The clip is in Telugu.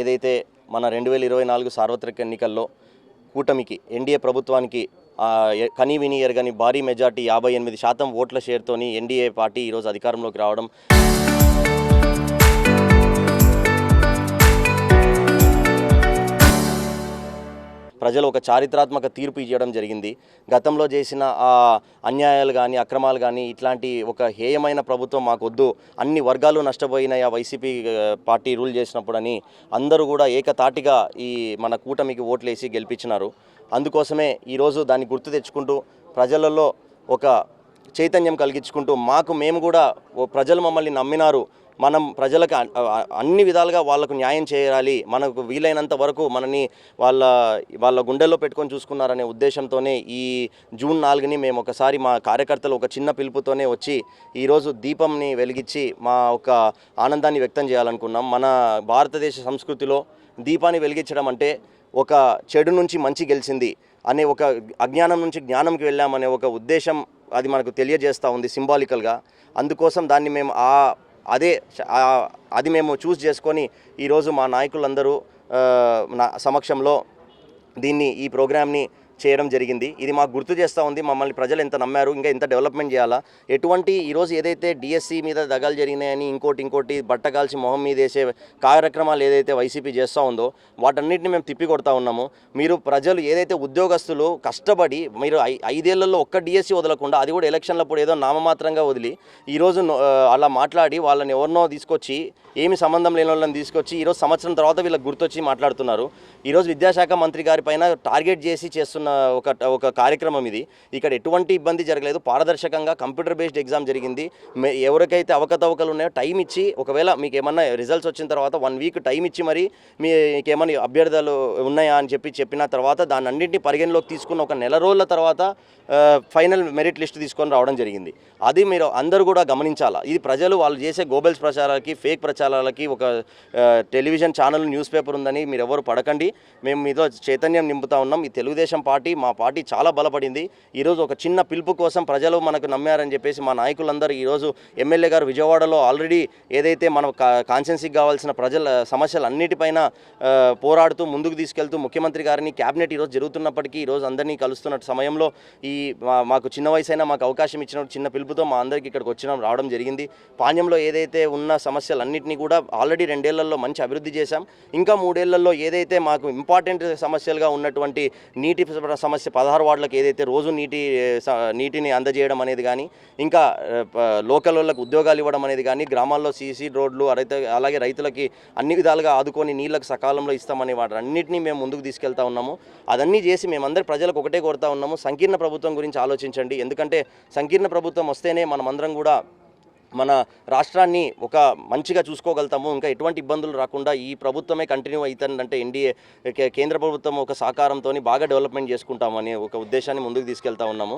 ఏదైతే మన 2024 సార్వత్రిక ఎన్నికల్లో కూటమికి ఎన్డీఏ ప్రభుత్వానికి కనీ విని ఎరగని భారీ మెజార్టీ 58% ఓట్ల షేర్తోని ఎన్డీఏ పార్టీ ఈరోజు అధికారంలోకి రావడం ప్రజలు ఒక చారిత్రాత్మక తీర్పు ఇవ్వడం జరిగింది. గతంలో చేసిన అన్యాయాలు కానీ అక్రమాలు కానీ ఇట్లాంటి ఒక హేయమైన ప్రభుత్వం మాకొద్దు, అన్ని వర్గాలు నష్టపోయినాయి ఆ వైసీపీ పార్టీ రూల్ చేసినప్పుడని అందరూ కూడా ఏకతాటిగా ఈ మన కూటమికి ఓట్లేసి గెలిపించినారు. అందుకోసమే ఈరోజు దాన్ని గుర్తు తెచ్చుకుంటూ ప్రజలలో ఒక చైతన్యం కలిగించుకుంటూ మేము కూడా ప్రజలు మమ్మల్ని నమ్మినారు, మనం ప్రజలకు అన్ని విధాలుగా వాళ్ళకు న్యాయం చేయాలి, మనకు వీలైనంత వరకు మనని వాళ్ళ గుండెల్లో పెట్టుకొని చూసుకున్నారనే ఉద్దేశంతోనే ఈ జూన్ 4ని మేము ఒకసారి మా కార్యకర్తలు ఒక చిన్న పిలుపుతోనే వచ్చి ఈరోజు దీపంని వెలిగించి మా ఒక ఆనందాన్ని వ్యక్తం చేయాలనుకున్నాం. మన భారతదేశ సంస్కృతిలో దీపాన్ని వెలిగించడం అంటే ఒక చెడు నుంచి మంచి గెలిచింది అనే ఒక అజ్ఞానం నుంచి జ్ఞానంకి వెళ్ళామనే ఒక ఉద్దేశం అది మనకు తెలియజేస్తూ ఉంది సింబాలికల్గా. అందుకోసం దాన్ని మేము అది మేము చూస్ చేసుకొని ఈరోజు మా నాయకులందరూ నా సమక్షంలో ఈ ప్రోగ్రామ్ని చేయడం జరిగింది. ఇది మాకు గుర్తు చేస్తూ ఉంది మమ్మల్ని ప్రజలు ఎంత నమ్మారు, ఇంకా ఎంత డెవలప్మెంట్ చేయాలా, ఎటువంటి ఈరోజు ఏదైతే డిఎస్సి మీద దగాలు జరిగినాయని ఇంకోటి బట్టగాల్చి మొహం మీద వేసే కార్యక్రమాలు ఏదైతే వైసీపీ చేస్తూ ఉందో వాటన్నిటిని మేము తిప్పికొడతా ఉన్నాము. మీరు ప్రజలు ఏదైతే ఉద్యోగస్తులు కష్టపడి మీరు 5 ఏళ్లలో ఒక్క డిఎస్సి వదలకుండా, అది కూడా ఎలక్షన్లప్పుడు ఏదో నామమాత్రంగా వదిలి ఈరోజు అలా మాట్లాడి వాళ్ళని ఎవరినో తీసుకొచ్చి ఏమి సంబంధం లేని వాళ్ళని తీసుకొచ్చి ఈరోజు సంవత్సరం తర్వాత వీళ్ళకి గుర్తొచ్చి మాట్లాడుతున్నారు. ఈరోజు విద్యాశాఖ మంత్రి గారి పైన టార్గెట్ చేసి చేస్తున్న ఒక కార్యక్రమం ఇది. ఇక్కడ ఎటువంటి ఇబ్బంది జరగలేదు, పారదర్శకంగా కంప్యూటర్ బేస్డ్ ఎగ్జామ్ జరిగింది. ఎవరికైతే అవకతవకలు ఉన్నాయో టైం ఇచ్చి, ఒకవేళ మీకు ఏమన్నా రిజల్ట్స్ వచ్చిన తర్వాత 1 వీక్ టైం ఇచ్చి మరి మీకేమన్నా అభ్యర్థులు ఉన్నాయా అని చెప్పిన తర్వాత దాన్ని అన్నింటినీ పరిగణలోకి తీసుకున్న ఒక నెల రోజుల తర్వాత ఫైనల్ మెరిట్ లిస్ట్ తీసుకొని రావడం జరిగింది. అది మీరు అందరూ కూడా గమనించాలా. ఇది ప్రజలు వాళ్ళు చేసే గోబెల్స్ ప్రచారాలకి, ఫేక్ ప్రచారాలకి ఒక టెలివిజన్ ఛానల్, న్యూస్ పేపర్ ఉందని మీరు ఎవరు పడకండి. మేము మీతో చైతన్యం నింపుతా ఉన్నాం. ఈ తెలుగుదేశం పార్టీ, మా పార్టీ చాలా బలపడింది. ఈరోజు ఒక చిన్న పిలుపు కోసం ప్రజలు మనకు నమ్మారని చెప్పేసి మా నాయకులందరూ ఈరోజు ఎమ్మెల్యే గారు విజయవాడలో ఆల్రెడీ ఏదైతే మన కాన్స్టిట్యున్సీకి కావాల్సిన ప్రజల సమస్యలు అన్నిటిపైన పోరాడుతూ ముందుకు తీసుకెళ్తూ ముఖ్యమంత్రి గారిని క్యాబినెట్ ఈరోజు జరుగుతున్నప్పటికీ ఈరోజు అందరినీ కలుస్తున్న సమయంలో మాకు చిన్న వయసైనా మాకు అవకాశం ఇచ్చినప్పుడు చిన్న పిలుపుతో మా అందరికీ ఇక్కడికి రావడం జరిగింది. పాణ్యంలో ఏదైతే ఉన్న సమస్యలన్నింటినీ కూడా ఆల్రెడీ 2 ఏళ్లలో మంచి అభివృద్ధి చేశాం. ఇంకా 3 ఏళ్లలో ఏదైతే మాకు ఇంపార్టెంట్ సమస్యలుగా ఉన్నటువంటి నీటి సమస్య 16 వార్డులకు ఏదైతే రోజు నీటిని అందజేయడం అనేది కానీ, ఇంకా లోకల్ వాళ్ళకు ఉద్యోగాలు ఇవ్వడం అనేది కానీ, గ్రామాల్లో సీసీ రోడ్లు అలాగే రైతులకి అన్ని విధాలుగా ఆదుకొని నీళ్లకు సకాలంలో ఇస్తామనే వాటన్నిటినీ మేము ముందుకు తీసుకెళ్తా ఉన్నాము. అదన్నీ చేసి మేమందరి ప్రజలకు ఒకటే కోరుతా ఉన్నాము, సంకీర్ణ ప్రభుత్వం గురించి ఆలోచించండి. ఎందుకంటే సంకీర్ణ ప్రభుత్వం వస్తేనే మనమందరం కూడా మన రాష్ట్రాన్ని ఒక మంచిగా చూసుకోగలుగుతాము. ఇంకా ఎటువంటి ఇబ్బందులు రాకుండా ఈ ప్రభుత్వమే కంటిన్యూ అవుతుందంటే ఎన్డీఏ కేంద్ర ప్రభుత్వం ఒక సహకారంతో బాగా డెవలప్మెంట్ చేసుకుంటామని ఒక ఉద్దేశాన్ని ముందుకు తీసుకెళ్తా ఉన్నాము.